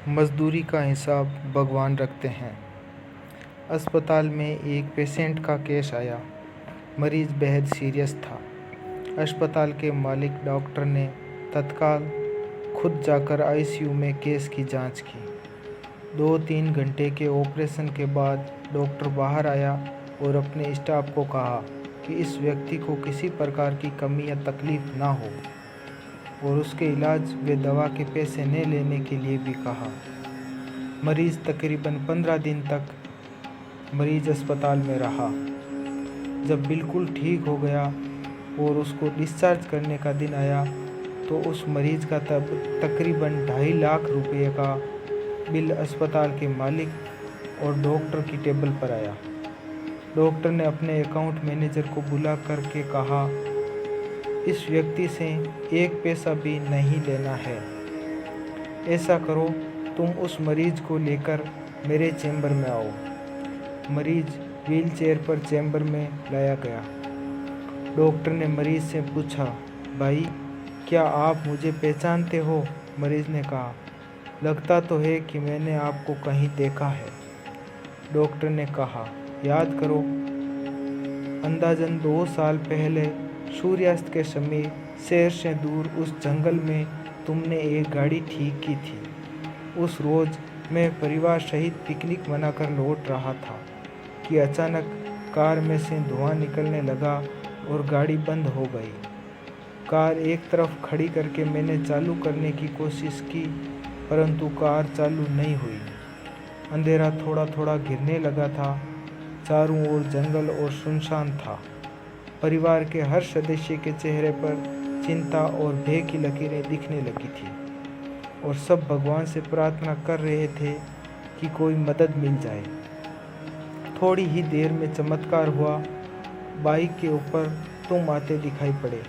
मजदूरी का हिसाब भगवान रखते हैं। अस्पताल में एक पेशेंट का केस आया। मरीज बेहद सीरियस था। अस्पताल के मालिक डॉक्टर ने तत्काल खुद जाकर आईसीयू में केस की जांच की। 2-3 घंटे के ऑपरेशन के बाद डॉक्टर बाहर आया और अपने स्टाफ को कहा कि इस व्यक्ति को किसी प्रकार की कमी या तकलीफ ना हो और उसके इलाज व दवा के पैसे न लेने के लिए भी कहा। मरीज तकरीबन 15 दिन तक मरीज अस्पताल में रहा। जब बिल्कुल ठीक हो गया और उसको डिस्चार्ज करने का दिन आया तो उस मरीज का तब तकरीबन 2.5 लाख रुपये का बिल अस्पताल के मालिक और डॉक्टर की टेबल पर आया। डॉक्टर ने अपने अकाउंट मैनेजर को बुला करके कहा, इस व्यक्ति से 1 पैसा भी नहीं लेना है। ऐसा करो, तुम उस मरीज को लेकर मेरे चैम्बर में आओ। मरीज व्हीलचेयर पर चैम्बर में लाया गया। डॉक्टर ने मरीज से पूछा, भाई क्या आप मुझे पहचानते हो? मरीज ने कहा, लगता तो है कि मैंने आपको कहीं देखा है। डॉक्टर ने कहा, याद करो, अंदाजन 2 साल पहले सूर्यास्त के समय शहर से दूर उस जंगल में तुमने एक गाड़ी ठीक की थी। उस रोज़ मैं परिवार सहित पिकनिक मनाकर लौट रहा था कि अचानक कार में से धुआं निकलने लगा और गाड़ी बंद हो गई। कार एक तरफ खड़ी करके मैंने चालू करने की कोशिश की, परंतु कार चालू नहीं हुई। अंधेरा थोड़ा थोड़ा घिरने लगा था। चारों ओर जंगल और सुनसान था। परिवार के हर सदस्य के चेहरे पर चिंता और भय की लकीरें दिखने लगी थी और सब भगवान से प्रार्थना कर रहे थे कि कोई मदद मिल जाए। थोड़ी ही देर में चमत्कार हुआ। बाइक के ऊपर तुम आते दिखाई पड़े।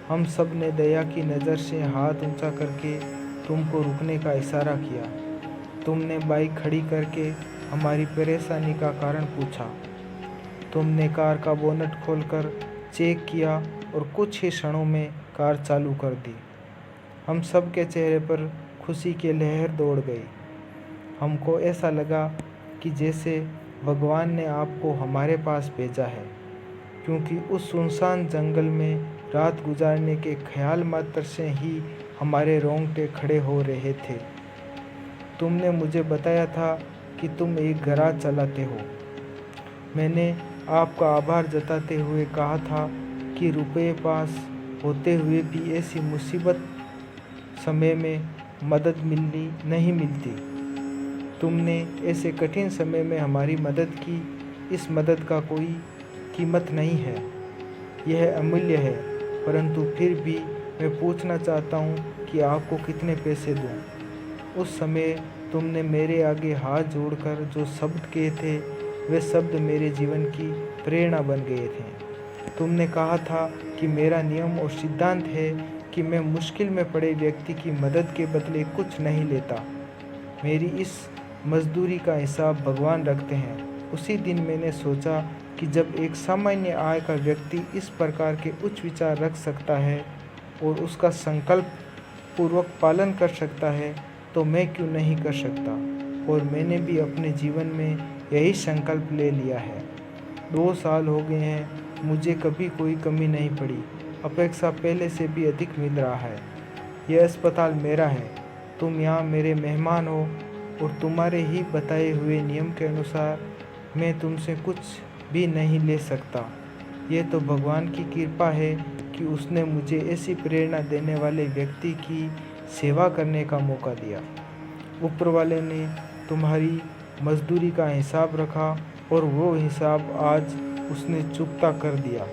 हम सब ने दया की नज़र से हाथ ऊंचा करके तुमको रुकने का इशारा किया। तुमने बाइक खड़ी करके हमारी परेशानी का कारण पूछा। तुमने कार का बोनट खोलकर चेक किया और कुछ ही क्षणों में कार चालू कर दी। हम सब के चेहरे पर खुशी की लहर दौड़ गई। हमको ऐसा लगा कि जैसे भगवान ने आपको हमारे पास भेजा है, क्योंकि उस सुनसान जंगल में रात गुजारने के ख्याल मात्र से ही हमारे रोंगटे खड़े हो रहे थे। तुमने मुझे बताया था कि तुम एक गैराज चलाते हो। मैंने आपका आभार जताते हुए कहा था कि रुपये पास होते हुए भी ऐसी मुसीबत समय में मदद नहीं मिलती। तुमने ऐसे कठिन समय में हमारी मदद की। इस मदद का कोई कीमत नहीं है, यह अमूल्य है, परंतु फिर भी मैं पूछना चाहता हूँ कि आपको कितने पैसे दूँ। उस समय तुमने मेरे आगे हाथ जोड़कर जो शब्द कहे थे, वे शब्द मेरे जीवन की प्रेरणा बन गए थे। तुमने कहा था कि मेरा नियम और सिद्धांत है कि मैं मुश्किल में पड़े व्यक्ति की मदद के बदले कुछ नहीं लेता। मेरी इस मजदूरी का हिसाब भगवान रखते हैं। उसी दिन मैंने सोचा कि जब एक सामान्य आय का व्यक्ति इस प्रकार के उच्च विचार रख सकता है और उसका संकल्प पूर्वक पालन कर सकता है, तो मैं क्यों नहीं कर सकता। और मैंने भी अपने जीवन में यही संकल्प ले लिया है। 2 साल हो गए हैं, मुझे कभी कोई कमी नहीं पड़ी। अपेक्षा पहले से भी अधिक मिल रहा है। यह अस्पताल मेरा है। तुम यहाँ मेरे मेहमान हो और तुम्हारे ही बताए हुए नियम के अनुसार मैं तुमसे कुछ भी नहीं ले सकता। यह तो भगवान की कृपा है कि उसने मुझे ऐसी प्रेरणा देने वाले व्यक्ति की सेवा करने का मौका दिया। ऊपर वाले ने तुम्हारी मजदूरी का हिसाब रखा और वो हिसाब आज उसने चुकता कर दिया।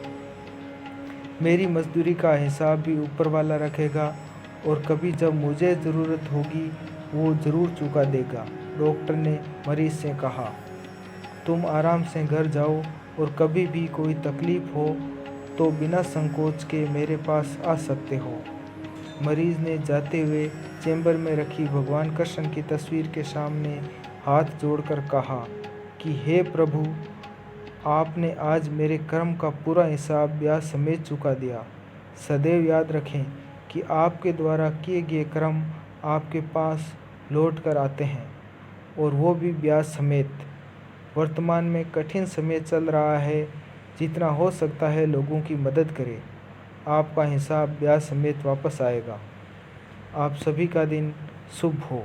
मेरी मजदूरी का हिसाब भी ऊपर वाला रखेगा और कभी जब मुझे ज़रूरत होगी वो ज़रूर चुका देगा। डॉक्टर ने मरीज से कहा, तुम आराम से घर जाओ और कभी भी कोई तकलीफ़ हो तो बिना संकोच के मेरे पास आ सकते हो। मरीज ने जाते हुए चैम्बर में रखी भगवान कृष्ण की तस्वीर के सामने हाथ जोड़कर कहा कि हे प्रभु, आपने आज मेरे कर्म का पूरा हिसाब ब्याज समेत चुका दिया। सदैव याद रखें कि आपके द्वारा किए गए कर्म आपके पास लौट कर आते हैं, और वो भी ब्याज समेत। वर्तमान में कठिन समय चल रहा है, जितना हो सकता है लोगों की मदद करें। आपका हिसाब ब्याज समेत वापस आएगा। आप सभी का दिन शुभ हो।